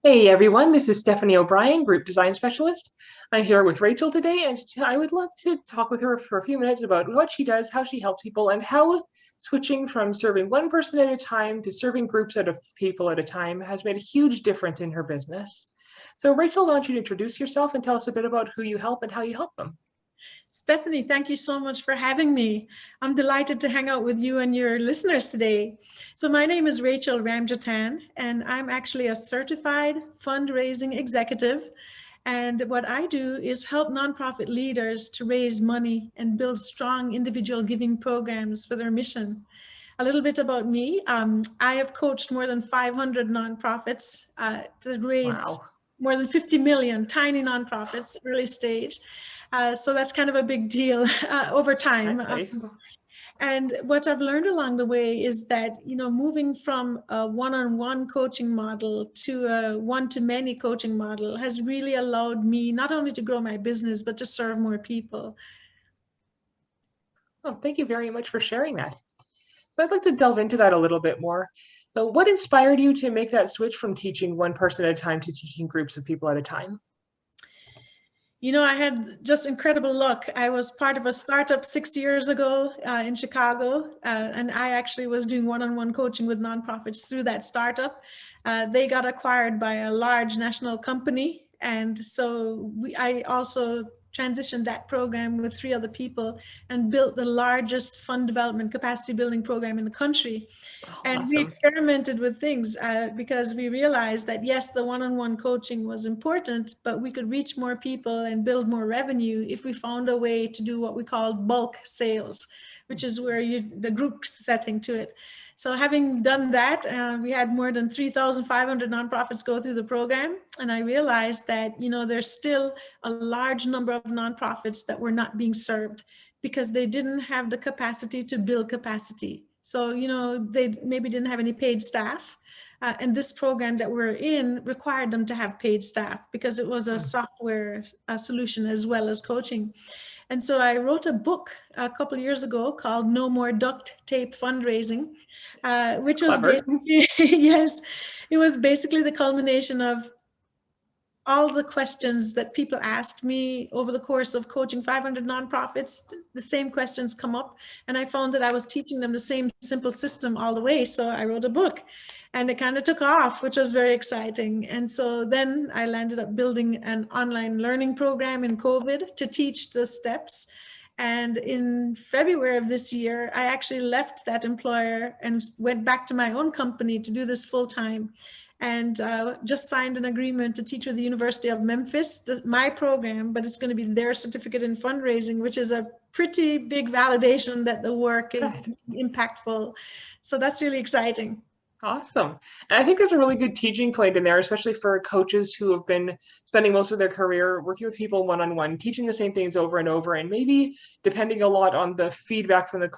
Hey everyone, this is Stephanie O'Brien, Group Design Specialist. I'm here with Rachel today, and I would love to talk with her for a few minutes about what she does, how she helps people, and how switching from serving one person at a time to serving groups of people at a time has made a huge difference in her business. So Rachel, why don't you introduce yourself and tell us a bit about who you help and how you help them? Stephanie, thank you so much for having me. I'm delighted to hang out with you and your listeners today. So my name is Rachel Ramjattan, and I'm actually a certified fundraising executive. And what I do is help nonprofit leaders to raise money and build strong individual giving programs for their mission. A little bit about me. I have coached more than 500 nonprofits to raise Wow, more than 50 million, tiny nonprofits, early stage. So that's kind of a big deal over time. actually. And what I've learned along the way is that, moving from a one-on-one coaching model to a one-to-many coaching model has really allowed me not only to grow my business, but to serve more people. Oh, thank you very much for sharing that. So I'd like to delve into that a little bit more. So what inspired you to make that switch from teaching one person at a time to teaching groups of people at a time? I had just incredible luck. I was part of a startup 6 years ago in Chicago, and I actually was doing one-on-one coaching with nonprofits through that startup. They got acquired by a large national company, and so I also transitioned that program with three other people and built the largest fund development capacity building program in the country. Oh, And we awesome. experimented with things because we realized that yes, the one-on-one coaching was important, but we could reach more people and build more revenue if we found a way to do what we call bulk sales, which is where the group setting to it. So having done that, we had more than 3,500 nonprofits go through the program. And I realized that, there's still a large number of nonprofits that were not being served because they didn't have the capacity to build capacity. So, they maybe didn't have any paid staff. And this program that we're in required them to have paid staff because it was a software solution as well as coaching. And so I wrote a book a couple of years ago called No More Duct Tape Fundraising, which was Clever. basically, yes, it was basically the culmination of all the questions that people asked me over the course of coaching 500 nonprofits. The same questions come up, and I found that I was teaching them the same simple system all the way. So I wrote a book, and it kind of took off, which was very exciting. And so then I landed up building an online learning program in COVID to teach the steps. And in February of this year, I actually left that employer and went back to my own company to do this full time, and just signed an agreement to teach with the University of Memphis, my program, but it's going to be their certificate in fundraising, which is a pretty big validation that the work is impactful. So that's really exciting. Awesome. And I think there's a really good teaching point in there, especially for coaches who have been spending most of their career working with people one-on-one, teaching the same things over and over, and maybe depending a lot on the feedback from the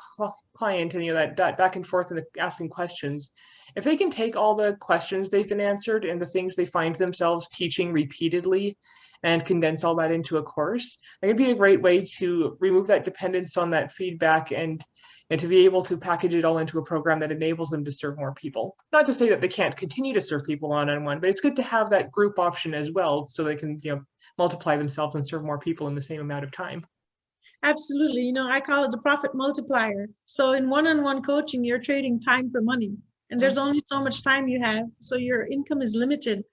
client and that back and forth and the asking questions. If they can take all the questions they've been answered and the things they find themselves teaching repeatedly and condense all that into a course, it could be a great way to remove that dependence on that feedback and to be able to package it all into a program that enables them to serve more people. Not to say that they can't continue to serve people one-on-one, but it's good to have that group option as well so they can, multiply themselves and serve more people in the same amount of time. Absolutely. I call it the profit multiplier. So in one-on-one coaching, you're trading time for money, and there's only so much time you have. So your income is limited.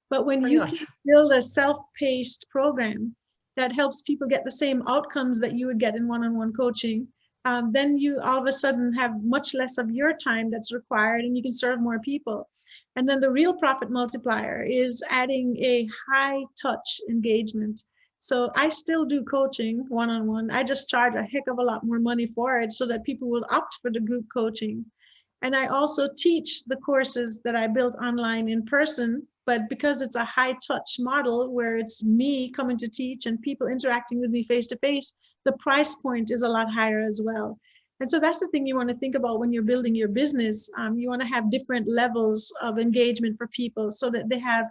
But when Pretty you can much. build a self-paced program that helps people get the same outcomes that you would get in one-on-one coaching, then you all of a sudden have much less of your time that's required and you can serve more people. And then the real profit multiplier is adding a high touch engagement. So I still do coaching one-on-one. I just charge a heck of a lot more money for it so that people will opt for the group coaching. And I also teach the courses that I built online in person, but because it's a high touch model where it's me coming to teach and people interacting with me face to face, the price point is a lot higher as well. And so that's the thing you want to think about when you're building your business. You want to have different levels of engagement for people so that they have,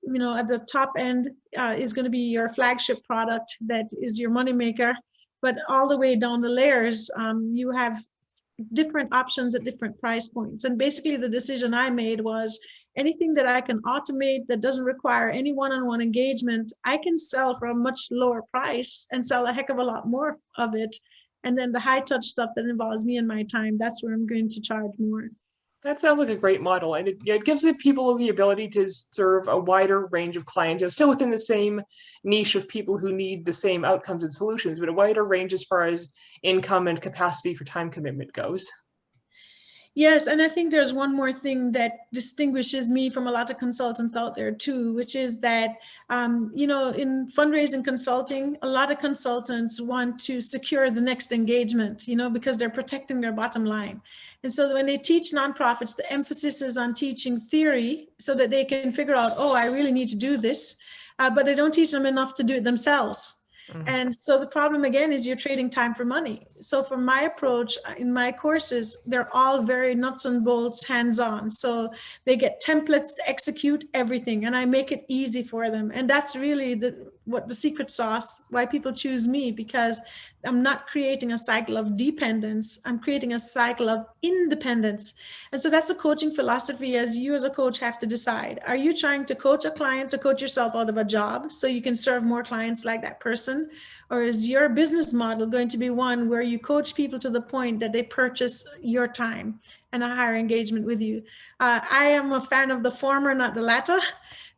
at the top end is going to be your flagship product that is your moneymaker. But all the way down the layers, you have different options at different price points. And basically the decision I made was anything that I can automate that doesn't require any one-on-one engagement, I can sell for a much lower price and sell a heck of a lot more of it. And then the high touch stuff that involves me and my time, that's where I'm going to charge more. That sounds like a great model, and it gives the people the ability to serve a wider range of clients, still within the same niche of people who need the same outcomes and solutions, but a wider range as far as income and capacity for time commitment goes. Yes, and I think there's one more thing that distinguishes me from a lot of consultants out there too, which is that, in fundraising consulting, a lot of consultants want to secure the next engagement, because they're protecting their bottom line. And so when they teach nonprofits, the emphasis is on teaching theory so that they can figure out, oh, I really need to do this, but they don't teach them enough to do it themselves. And so the problem again is you're trading time for money. So for my approach in my courses, they're all very nuts and bolts, hands-on. So they get templates to execute everything, and I make it easy for them. And that's really what the secret sauce, why people choose me, because I'm not creating a cycle of dependence. I'm creating a cycle of independence. And so that's a coaching philosophy, as you as a coach have to decide. Are you trying to coach a client to coach yourself out of a job so you can serve more clients like that person? Or is your business model going to be one where you coach people to the point that they purchase your time and a higher engagement with you? I am a fan of the former, not the latter,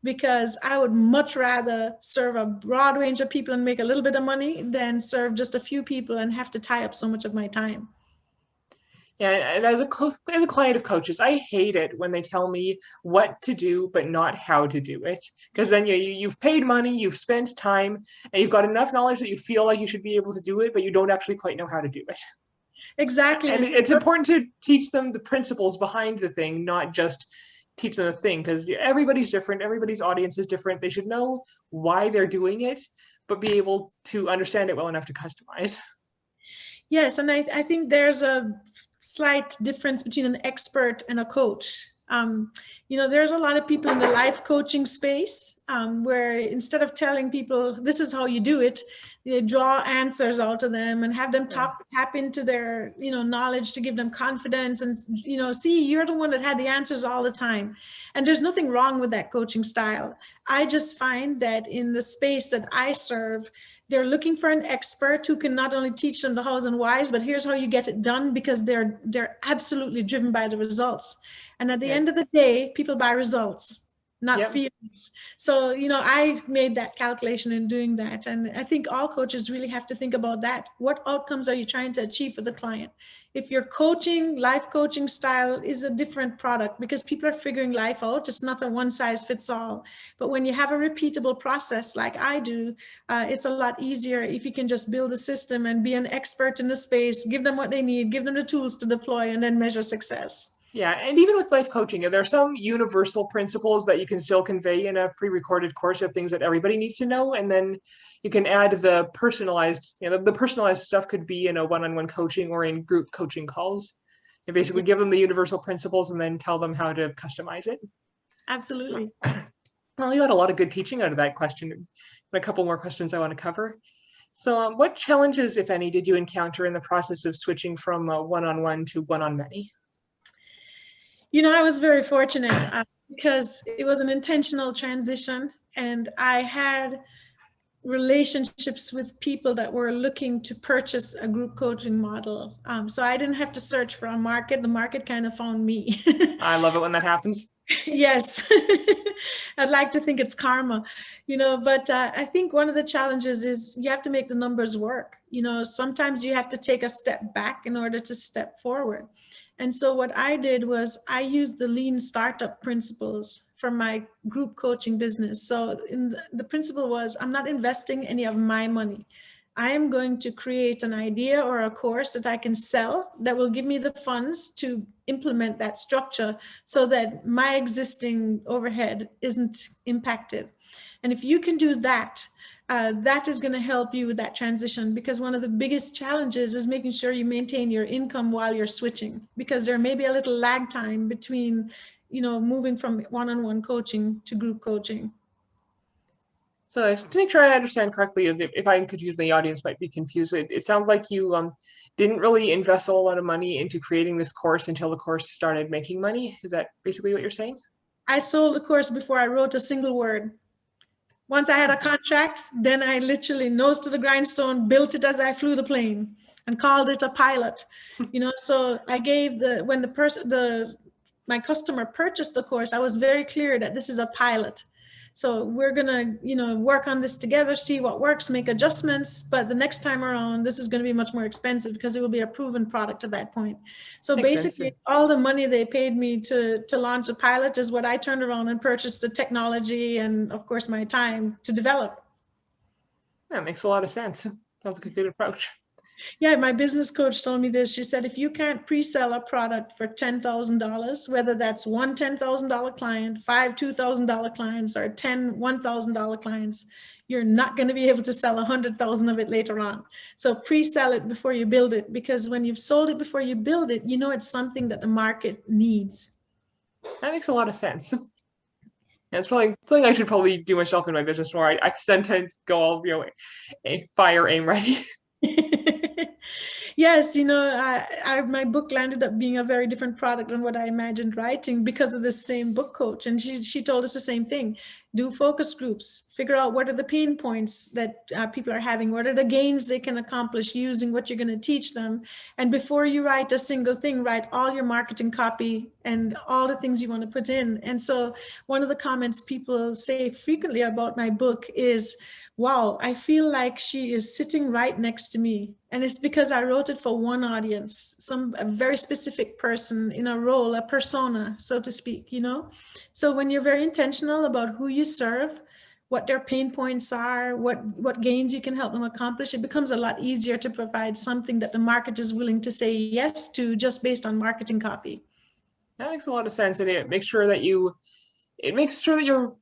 because I would much rather serve a broad range of people and make a little bit of money than serve just a few people and have to tie up so much of my time. Yeah, and as a client of coaches, I hate it when they tell me what to do, but not how to do it. Because then you've paid money, you've spent time, and you've got enough knowledge that you feel like you should be able to do it, but you don't actually quite know how to do it. Exactly. And it's important to teach them the principles behind the thing, not just teach them the thing, because everybody's different, everybody's audience is different. They should know why they're doing it, but be able to understand it well enough to customize. Yes, and I think there's a slight difference between an expert and a coach. There's a lot of people in the life coaching space where instead of telling people this is how you do it, they draw answers out of them and have them tap into their knowledge to give them confidence and see, you're the one that had the answers all the time. And there's nothing wrong with that coaching style. I just find that in the space that I serve, they're looking for an expert who can not only teach them the hows and whys, but here's how you get it done, because they're absolutely driven by the results. And at the end of the day, people buy results, not feelings. So, I made that calculation in doing that. And I think all coaches really have to think about that. What outcomes are you trying to achieve for the client? If your life coaching style is a different product, because people are figuring life out, it's not a one size fits all. But when you have a repeatable process like I do, it's a lot easier if you can just build a system and be an expert in the space, give them what they need, give them the tools to deploy, and then measure success. Yeah, and even with life coaching, there are some universal principles that you can still convey in a pre-recorded course of things that everybody needs to know, and then you can add the personalized, the personalized stuff could be in a one-on-one coaching or in group coaching calls. And basically give them the universal principles and then tell them how to customize it. Absolutely. Well, you got a lot of good teaching out of that question. And a couple more questions I want to cover. So what challenges, if any, did you encounter in the process of switching from one-on-one to one-on-many? I was very fortunate because it was an intentional transition, and I had relationships with people that were looking to purchase a group coaching model. So I didn't have to search for a market. The market kind of found me. I love it when that happens. Yes. I'd like to think it's karma, but I think one of the challenges is you have to make the numbers work. Sometimes you have to take a step back in order to step forward. And so what I did was I used the lean startup principles for my group coaching business. So the principle was, I'm not investing any of my money. I am going to create an idea or a course that I can sell that will give me the funds to implement that structure so that my existing overhead isn't impacted. And if you can do that, that is going to help you with that transition, because one of the biggest challenges is making sure you maintain your income while you're switching, because there may be a little lag time between, moving from one-on-one coaching to group coaching. So just to make sure I understand correctly, if I confuse the audience might be confused, it sounds like you didn't really invest a lot of money into creating this course until the course started making money. Is that basically what you're saying? I sold the course before I wrote a single word. Once I had a contract, then I literally nose to the grindstone, built it as I flew the plane and called it a pilot. So I gave when my customer purchased the course, I was very clear that this is a pilot. So we're gonna, work on this together, see what works, make adjustments. But the next time around, this is going to be much more expensive because it will be a proven product at that point. So Makes sense. basically, all the money they paid me to launch a pilot is what I turned around and purchased the technology and, of course, my time to develop. That makes a lot of sense. Sounds like a good approach. Yeah, my business coach told me this. She said, if you can't pre-sell a product for $10,000, whether that's one $10,000 client, five $2,000 clients, or 10 $1,000 clients, you're not going to be able to sell 100,000 of it later on. So pre-sell it before you build it, because when you've sold it before you build it, it's something that the market needs. That makes a lot of sense. Yeah, it's probably something I should probably do myself in my business more. I sometimes go all, fire aim ready. Yes, my book landed up being a very different product than what I imagined writing because of this same book coach. And she told us the same thing. Do focus groups, figure out what are the pain points that people are having, what are the gains they can accomplish using what you're going to teach them. And before you write a single thing, write all your marketing copy and all the things you want to put in. And so one of the comments people say frequently about my book is, wow, I feel like she is sitting right next to me. And it's because I wrote it for one audience, a very specific person in a role, a persona, so to speak, So when you're very intentional about who you serve, what their pain points are, what gains you can help them accomplish, it becomes a lot easier to provide something that the market is willing to say yes to just based on marketing copy. That makes a lot of sense. And it makes sure that your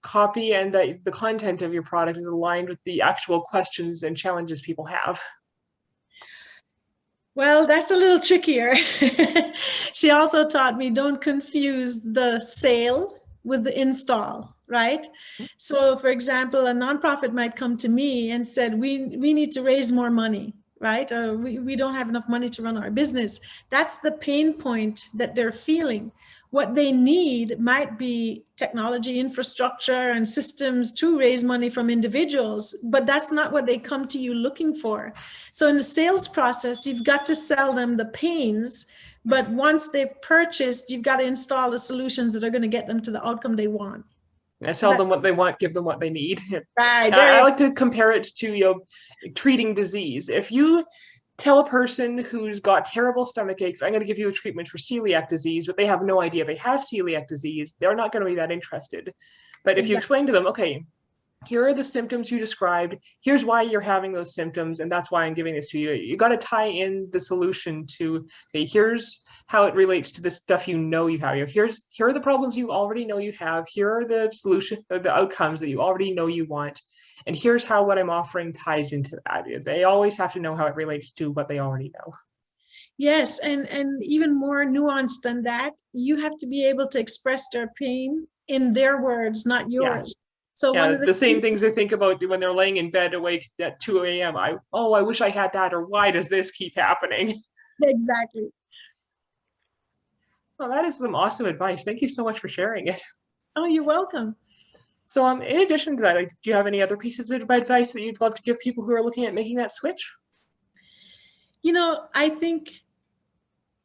copy and that the content of your product is aligned with the actual questions and challenges people have. Well, that's a little trickier. She also taught me don't confuse the sale with the install, right? So for example, a nonprofit might come to me and said, we need to raise more money, right? Or we don't have enough money to run our business. That's the pain point that they're feeling. What they need might be technology infrastructure and systems to raise money from individuals, but that's not what they come to you looking for. So in the sales process, you've got to sell them the pains, but once they've purchased, you've got to install the solutions that are going to get them to the outcome they want. And tell them what they want, give them what they need. Right. I like to compare it to treating disease. If you tell a person who's got terrible stomach aches, I'm going to give you a treatment for celiac disease, but they have no idea they have celiac disease, they're not going to be that interested. But if you explain to them, okay, here are the symptoms you described, here's why you're having those symptoms, and that's why I'm giving this to you. You got to tie in the solution to, okay, here's how it relates to the stuff you have. Here are the problems you already know you have. Here are the solution or the outcomes that you already know you want. And here's how what I'm offering ties into that. They always have to know how it relates to what they already know. Yes, and even more nuanced than that, you have to be able to express their pain in their words, not yours. Yeah. So one of the same things they think about when they're laying in bed awake at 2 a.m. I wish I had that, or why does this keep happening? Exactly. Well, that is some awesome advice. Thank you so much for sharing it. Oh, you're welcome. So in addition to that, do you have any other pieces of advice that you'd love to give people who are looking at making that switch? I think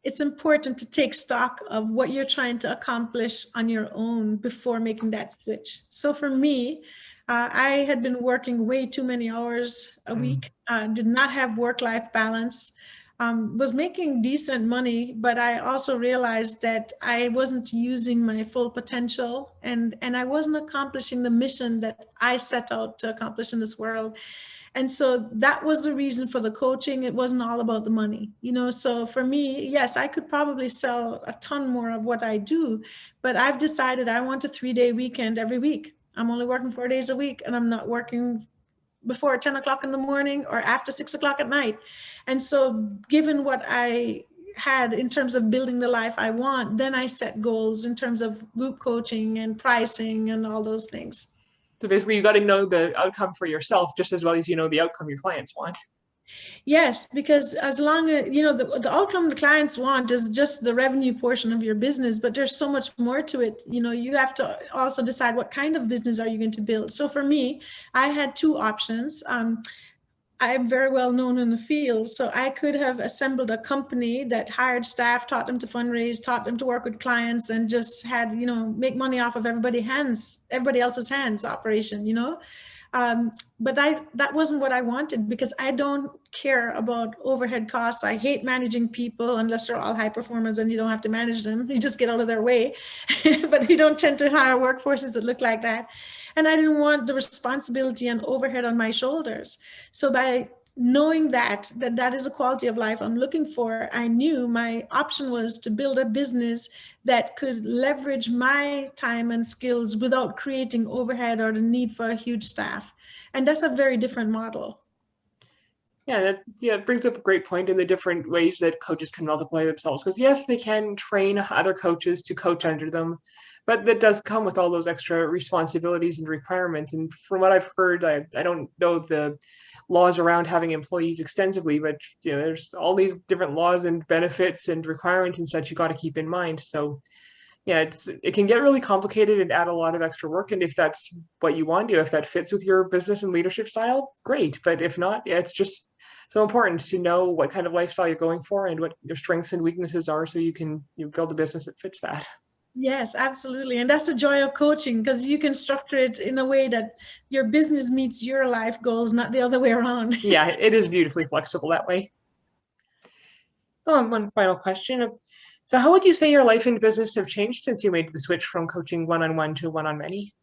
it's important to take stock of what you're trying to accomplish on your own before making that switch. So for me, I had been working way too many hours a week, did not have work-life balance, was making decent money, but I also realized that I wasn't using my full potential and I wasn't accomplishing the mission that I set out to accomplish in this world. And so that was the reason for the coaching. It wasn't all about the money, so for me, yes, I could probably sell a ton more of what I do, but I've decided I want a 3-day weekend every week. I'm only working 4 days a week and I'm not working before 10 o'clock in the morning or after 6 o'clock at night. And so given what I had in terms of building the life I want, then I set goals in terms of group coaching and pricing and all those things. So basically, you got to know the outcome for yourself just as well as you know the outcome your clients want. Yes, because as long as, the outcome the clients want is just the revenue portion of your business, but there's so much more to it. You have to also decide what kind of business are you going to build. So for me, I had two options. I'm very well known in the field, so I could have assembled a company that hired staff, taught them to fundraise, taught them to work with clients, and just had, make money off of everybody else's hands operation. But that wasn't what I wanted, because I don't care about overhead costs. I hate managing people unless they're all high performers and you don't have to manage them. You just get out of their way. But you don't tend to hire workforces that look like that. And I didn't want the responsibility and overhead on my shoulders. So by knowing that is a quality of life I'm looking for, I knew my option was to build a business that could leverage my time and skills without creating overhead or the need for a huge staff. And that's a very different model. Yeah, it brings up a great point in the different ways that coaches can multiply themselves. Because yes, they can train other coaches to coach under them, but that does come with all those extra responsibilities and requirements. And from what I've heard, I don't know the laws around having employees extensively, but there's all these different laws and benefits and requirements and such you got to keep in mind. So yeah, it can get really complicated and add a lot of extra work. And if that's what you want to do, if that fits with your business and leadership style, great. But if not, yeah, it's just so important to know what kind of lifestyle you're going for and what your strengths and weaknesses are, so you can build a business that fits that. Yes, absolutely. And that's the joy of coaching, because you can structure it in a way that your business meets your life goals, not the other way around. Yeah, it is beautifully flexible that way. So one final question. So how would you say your life and business have changed since you made the switch from coaching one-on-one to one-on-many?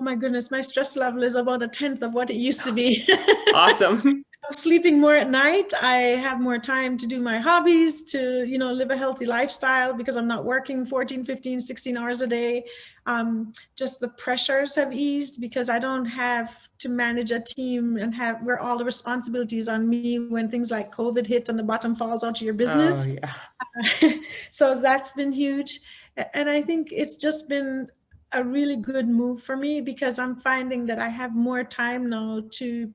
Oh my goodness, my stress level is about a tenth of what it used to be. Awesome. I'm sleeping more at night. I have more time to do my hobbies, to, live a healthy lifestyle, because I'm not working 14, 15, 16 hours a day. Just the pressures have eased, because I don't have to manage a team and have where all the responsibilities on me when things like COVID hit and the bottom falls out of your Oh, business. yeah. So that's been huge. And I think it's just been a really good move for me, because I'm finding that I have more time now to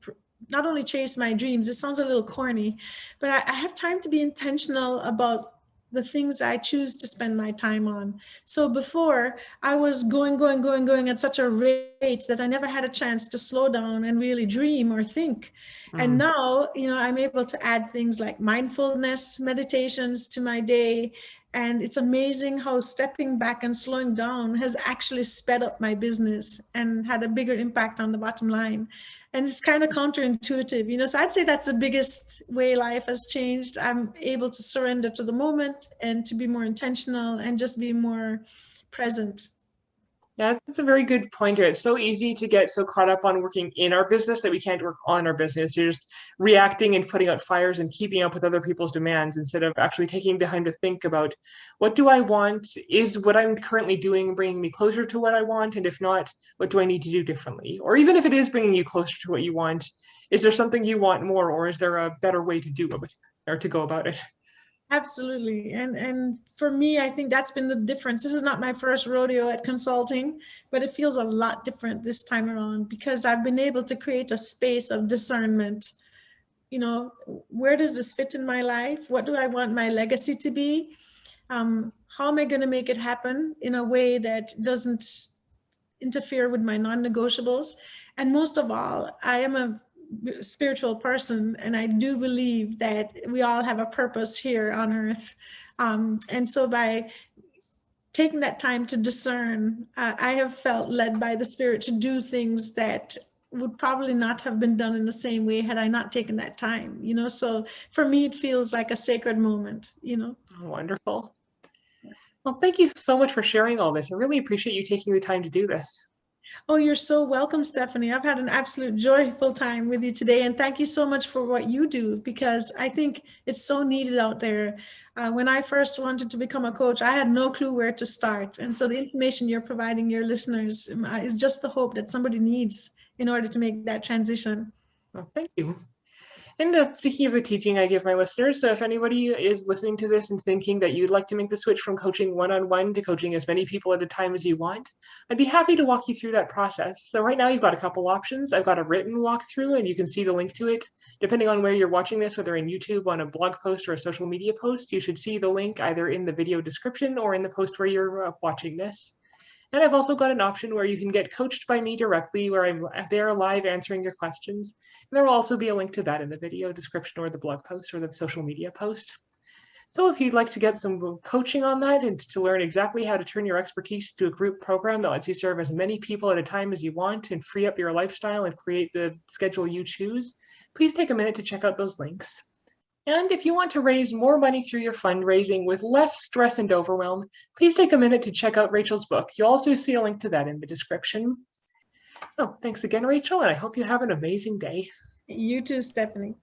not only chase my dreams. It sounds a little corny, but I have time to be intentional about the things I choose to spend my time on. So before, I was going at such a rate that I never had a chance to slow down and really dream or think. And now, I'm able to add things like mindfulness meditations to my day. And it's amazing how stepping back and slowing down has actually sped up my business and had a bigger impact on the bottom line. And it's kind of counterintuitive, so I'd say that's the biggest way life has changed. I'm able to surrender to the moment and to be more intentional and just be more present. Yeah, that's a very good pointer. It's so easy to get so caught up on working in our business that we can't work on our business. You're just reacting and putting out fires and keeping up with other people's demands, instead of actually taking the time to think about, what do I want? Is what I'm currently doing bringing me closer to what I want? And if not, what do I need to do differently? Or even if it is bringing you closer to what you want, is there something you want more, or is there a better way to do it or to go about it? Absolutely. And for me, I think that's been the difference. This is not my first rodeo at consulting, but it feels a lot different this time around, because I've been able to create a space of discernment. Where does this fit in my life? What do I want my legacy to be? How am I going to make it happen in a way that doesn't interfere with my non-negotiables? And most of all, I am a spiritual person, and I do believe that we all have a purpose here on earth. And so by taking that time to discern, I have felt led by the Spirit to do things that would probably not have been done in the same way had I not taken that time. So for me, it feels like a sacred moment. Oh, wonderful. Well, thank you so much for sharing all this. I really appreciate you taking the time to do this. Oh, you're so welcome, Stephanie. I've had an absolute joyful time with you today. And thank you so much for what you do, because I think it's so needed out there. When I first wanted to become a coach, I had no clue where to start. And so the information you're providing your listeners is just the hope that somebody needs in order to make that transition. Well, thank you. And speaking of the teaching I give my listeners, so if anybody is listening to this and thinking that you'd like to make the switch from coaching one-on-one to coaching as many people at a time as you want, I'd be happy to walk you through that process. So right now you've got a couple options. I've got a written walkthrough, and you can see the link to it. Depending on where you're watching this, whether in YouTube, on a blog post, or a social media post, you should see the link either in the video description or in the post where you're watching this. And I've also got an option where you can get coached by me directly, where I'm there live answering your questions. And there will also be a link to that in the video description or the blog post or the social media post. So if you'd like to get some coaching on that and to learn exactly how to turn your expertise to a group program that lets you serve as many people at a time as you want and free up your lifestyle and create the schedule you choose, please take a minute to check out those links. And if you want to raise more money through your fundraising with less stress and overwhelm, please take a minute to check out Rachel's book. You'll also see a link to that in the description. So thanks again, Rachel, and I hope you have an amazing day. You too, Stephanie.